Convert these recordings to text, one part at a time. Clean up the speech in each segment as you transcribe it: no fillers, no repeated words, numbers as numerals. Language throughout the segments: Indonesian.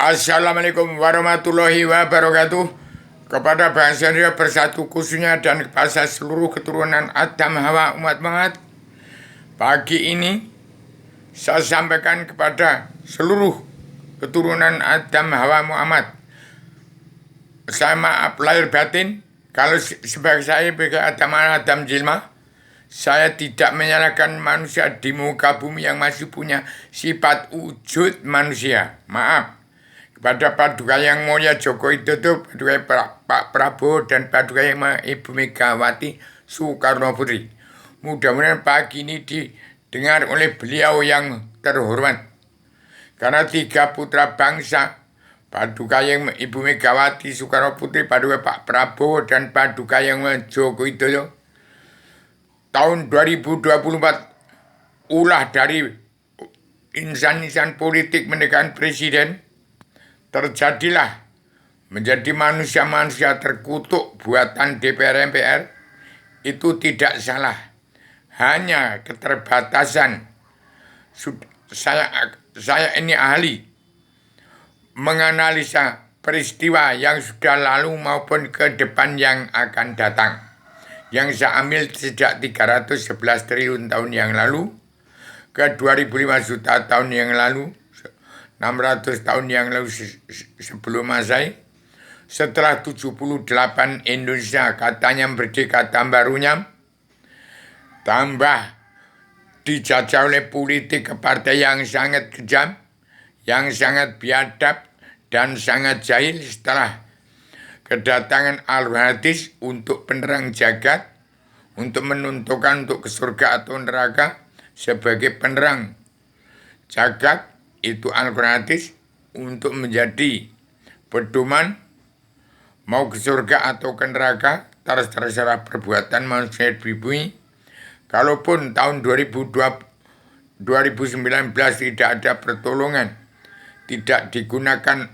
Assalamualaikum warahmatullahi wabarakatuh. Kepada bangsa Indonesia bersatu khususnya dan kepada seluruh keturunan Adam Hawa umat Muhammad. Pagi ini saya sampaikan kepada seluruh keturunan Adam Hawa Muhammad. Saya maaf lahir batin kalau sebagai saya Adam Jilma, saya tidak menyalahkan manusia di muka bumi yang masih punya sifat wujud manusia. Maaf. Kepada Paduka Yang Mulia Joko Widodo, Paduka Pak Prabowo, dan Paduka Yang Ibu Megawati Soekarno Putri. Mudah-mudahan pagi ini didengar oleh beliau yang terhormat. Karena tiga putra bangsa, Paduka Yang Ibu Megawati Soekarno Putri, Paduka Pak Prabowo, dan Paduka Yang Mulia Joko Widodo, tahun 2024 ulah dari insan-insan politik menekan presiden, terjadilah menjadi manusia-manusia terkutuk buatan DPR MPR. Itu tidak salah, hanya keterbatasan. Saya ini ahli menganalisa peristiwa yang sudah lalu maupun ke depan yang akan datang, yang saya ambil sejak 311 triliun tahun yang lalu ke 2005 juta tahun yang lalu, 600 tahun yang lalu sebelum Masehi. Setelah 78 Indonesia katanya merdeka tambah runyam, tambah dijajah oleh politik ke partai yang sangat kejam, yang sangat biadab dan sangat jahil. Setelah kedatangan Al-Hadis untuk penerang jagat, untuk menentukan untuk ke surga atau neraka, sebagai penerang jagat, itu Al-Quran Hadis untuk menjadi pedoman mau ke surga atau ke neraka, terserah perbuatan manusia di bumi. Kalaupun tahun 2019 tidak ada pertolongan, tidak digunakan,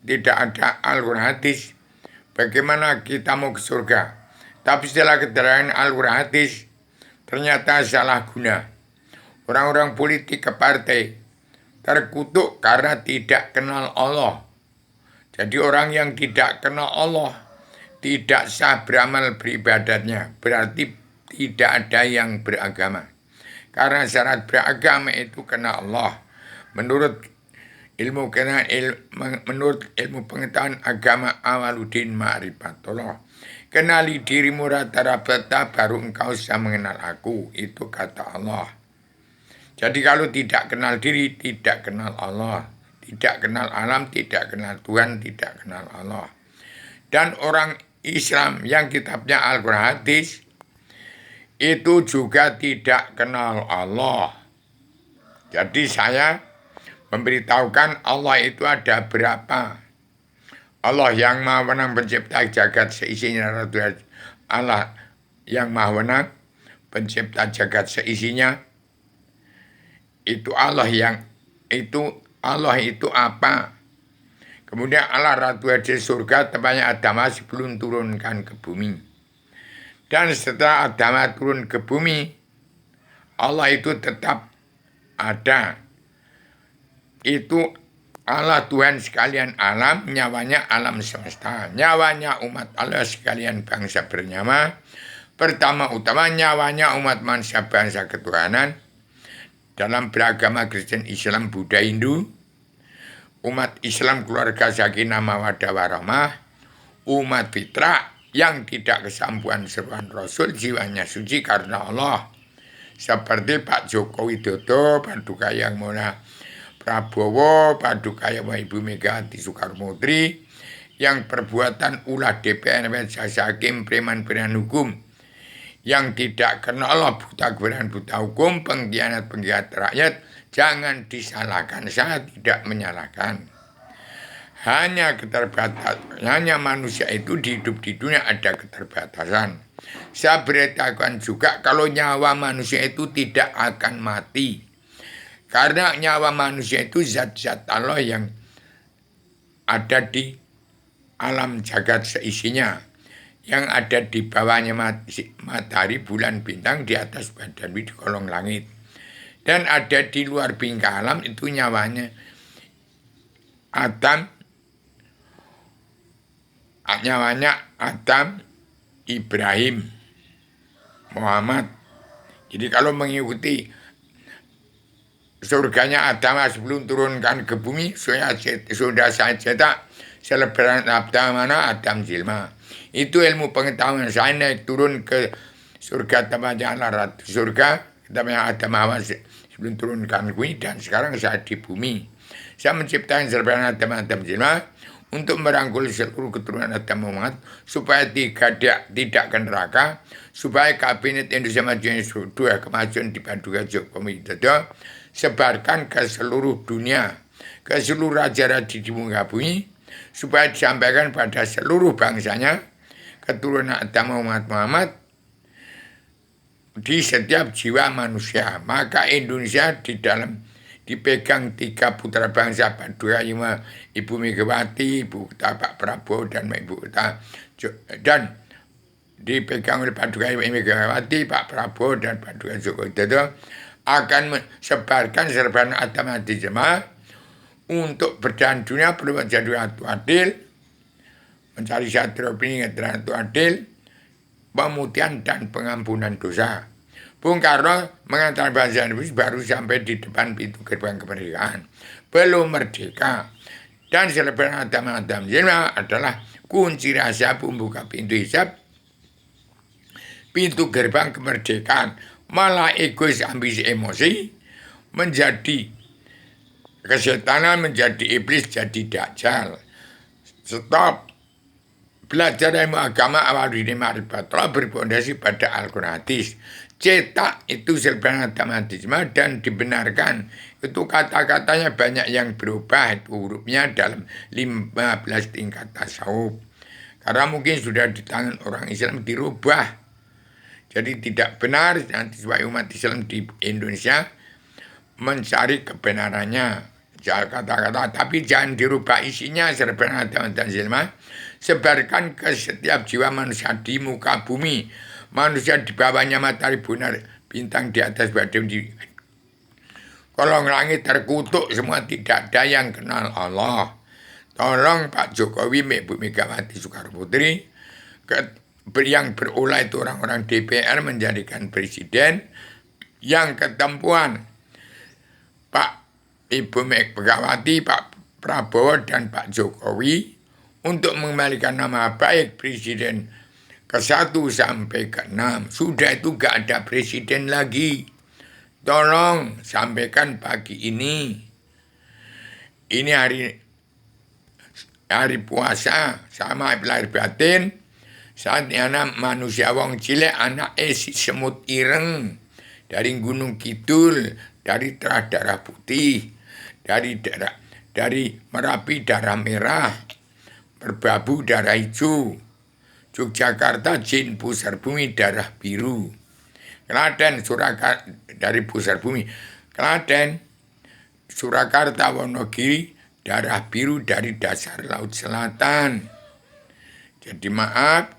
tidak ada Al-Quran Hadis, bagaimana kita mau ke surga? Tapi setelah keterangan Al-Quran Hadis, ternyata salah guna. Orang-orang politik ke partai terkutuk karena tidak kenal Allah. Jadi orang yang tidak kenal Allah tidak sah beramal beribadatnya. Berarti tidak ada yang beragama. Karena syarat beragama itu kenal Allah. Menurut ilmu pengetahuan agama Awaluddin Ma'rifatullah, kenali dirimu rata-rata baru engkau bisa mengenal aku. Itu kata Allah. Jadi kalau tidak kenal diri, tidak kenal Allah. Tidak kenal alam, tidak kenal Tuhan, tidak kenal Allah. Dan orang Islam yang kitabnya Al-Quran Hadis, itu juga tidak kenal Allah. Jadi saya memberitahukan Allah itu ada berapa. Allah yang maha wenang pencipta jagat seisinya. Allah yang maha wenang pencipta jagat seisinya. Itu Allah itu apa? Kemudian Allah Ratu di surga, tempatnya Adam sebelum turunkan ke bumi. Dan setelah Adam turun ke bumi, Allah itu tetap ada. Itu Allah Tuhan sekalian alam, nyawanya alam semesta. Nyawanya umat Allah sekalian bangsa bernyawa. Pertama utama nyawanya umat manusia bangsa ketuhanan. Dalam beragama Kristen, Islam, Buddha, Hindu, umat Islam keluarga sakinah mawaddah warahmah, umat fitrah yang tidak kesampuan seruan Rasul, jiwanya suci karena Allah. Seperti Pak Joko Widodo, Paduka Yang Mulia Prabowo, Paduka Yang Ibu Megawati Soekarno Putri, yang perbuatan ulah DPR, jasa hakim, preman-preman hukum, yang tidak kenal Allah, buta kebenaran, buta hukum, pengkhianat rakyat, jangan disalahkan. Saya tidak menyalahkan. Hanya keterbatasan, hanya manusia itu hidup di dunia ada keterbatasan. Saya beritahukan juga kalau nyawa manusia itu tidak akan mati. Karena nyawa manusia itu zat-zat Allah yang ada di alam jagat seisinya. Yang ada di bawahnya matahari, bulan, bintang, di atas badan di kolong langit. Dan ada di luar bingkai alam itu nyawanya Adam, nyawanya Adam, Ibrahim, Muhammad. Jadi kalau mengikuti surganya Adam sebelum turunkan ke bumi, sudah saya cetak selebaran mana Adam Jilma. Itu ilmu pengetahuan saya naik turun ke surga tempatnya Allah Ratu surga tempatnya Adam Hawa sebelum turunkan bumi, dan sekarang saya di bumi. Saya menciptakan selebaran Adam Jilma untuk merangkul seluruh keturunan Adam Muhammad supaya tidak ke neraka, supaya kabinet Indonesia Maju yang dua kemajuan di Paduka Jokowi Widodo sebarkan ke seluruh dunia, ke seluruh raja-raja di muka bumi, supaya disampaikan pada seluruh bangsanya, keturunan Adam Muhammad di setiap jiwa manusia. Maka Indonesia dipegang 3 putra bangsa Paduka Ibu Megawati, Ibu Pak Prabowo, dan Ibu dan dipegang oleh Paduka Ibu Megawati, Pak Prabowo, dan Paduka Jokowi Widodo akan menyebarkan serban Jemaah untuk berjalan dunia perlu menjadi ratu adil, mencari satu opini ratu adil, pemutihan dan pengampunan dosa. Bung Karno mengantar bangsa Indonesia baru sampai di depan pintu gerbang kemerdekaan, belum merdeka. Dan selebaran Adam Jemaah adalah kunci rahasia pembuka pintu hisab, pintu gerbang kemerdekaan. Malah egois, ambisi, emosi menjadi kesetanan, menjadi iblis, jadi dajjal. Stop. Belajar ilmu agama awal dini ma'rifatullah berpondasi pada Al-Quran hadis. Cetak itu selebaran Jemaah dan dibenarkan. Itu kata-katanya banyak yang berubah, itu hurufnya dalam 15 tingkat tasawuf. Karena mungkin sudah di tangan orang Islam dirubah. Jadi tidak benar, nanti supaya umat Islam di Indonesia mencari kebenarannya. Jangan kata-kata, tapi jangan dirubah isinya. Selebaran Adam Jemaah sebarkan ke setiap jiwa manusia di muka bumi. Manusia di bawahnya matahari bunar, bintang di atas badai di kolong langit terkutuk semua, tidak ada yang kenal Allah. Tolong Pak Jokowi, Ibu Megawati Soekarno Putri, yang berulah itu orang-orang DPR menjadikan presiden yang ketempuan Pak Ibu Megawati, Pak Prabowo, dan Pak Jokowi untuk mengembalikan nama baik presiden ke-1 sampai ke-6. Sudah itu gak ada presiden lagi. Tolong sampaikan pagi ini. Ini hari puasa sama lahir batin. Saat anak manusia wong cilik, anak si semut ireng dari Gunung Kidul, dari darah putih, dari Merapi darah merah, Merbabu darah hijau, Yogyakarta jin pusar bumi darah biru, Klaten Surakarta dari pusar bumi, Klaten Surakarta Wonogiri darah biru dari dasar laut selatan. Jadi maaf,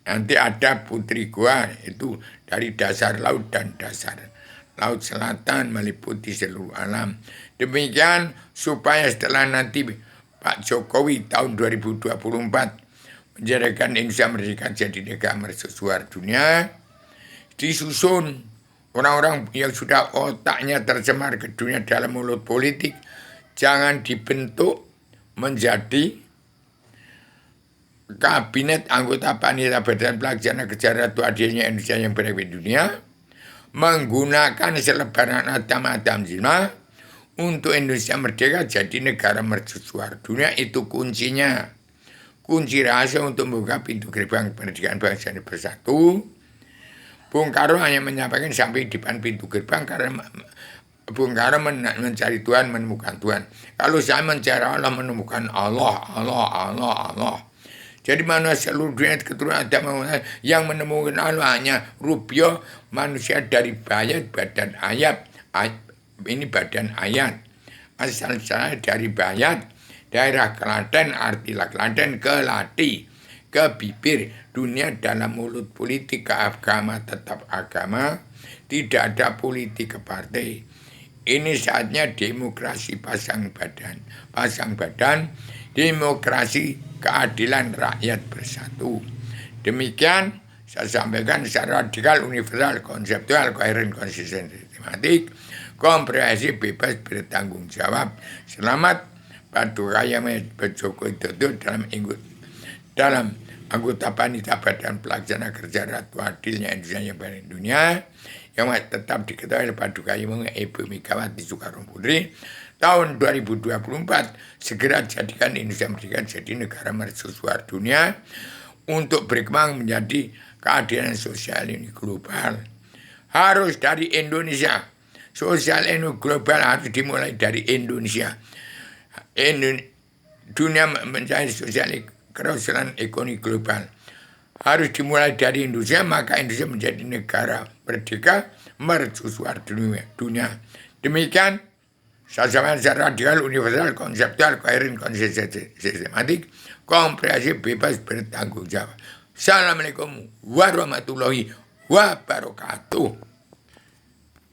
nanti ada putri gua itu dari dasar laut dan dasar laut selatan meliputi seluruh alam. Demikian supaya setelah nanti Pak Jokowi tahun 2024 menjadikan Indonesia merdeka jadi negara mercusuar dunia, disusun orang-orang yang sudah otaknya tercemar ke dunia dalam mulut politik, jangan dibentuk menjadi kabinet anggota panitia badan pelaksana kejar ratu adilnya Indonesia yang berada di dunia, menggunakan selebaran Adam Jemaah untuk Indonesia merdeka jadi negara mercusuar dunia. Itu kuncinya, kunci rahasia untuk membuka pintu gerbang kemerdekaan bangsa ini bersatu. Bung Karno hanya menyampaikan sampai di depan pintu gerbang karena Bung Karno mencari Tuhan, menemukan Tuhan. Kalau saya mencari Allah, menemukan Allah. Jadi mana seluruh dunia keturunan Adam yang menemukan Allah hanya Rubio, manusia dari badan ayat. Ini badan ayat. Asal saya dari Bayat, daerah Klaten, artilah Klaten, kelati, ke bibir. Dunia dalam mulut politik ke agama tetap agama, tidak ada politik ke partai. ini saatnya demokrasi pasang badan. Pasang badan, demokrasi keadilan rakyat bersatu. Demikian saya sampaikan secara radikal, universal, konseptual, koheren, konsisten, sistematik, komprehensif, bebas, bertanggung jawab. Selamat Paduka Yang Joko Widodo dalam anggota panitia badan pelaksana kerja Ratu Adilnya Indonesia yang paling dunia yang tetap diketahui oleh Paduka Yang Ibu Megawati Soekarno Putri tahun 2024 segera jadikan Indonesia Merdeka jadi negara mercusuar dunia untuk berkembang menjadi keadilan sosial ini global. Harus dari Indonesia. Sosial ini global harus dimulai dari Indonesia. Dunia mencari sosial kerausalan ekonomi global harus dimulai dari Indonesia, maka Indonesia menjadi negara merdeka mercusuar dunia. Demikian saya sampaikan secara radikal, universal, konseptual, koheren, konsisten, sistematik, komprehensif, bebas, bertanggung jawab. Assalamualaikum warahmatullahi wabarakatuh.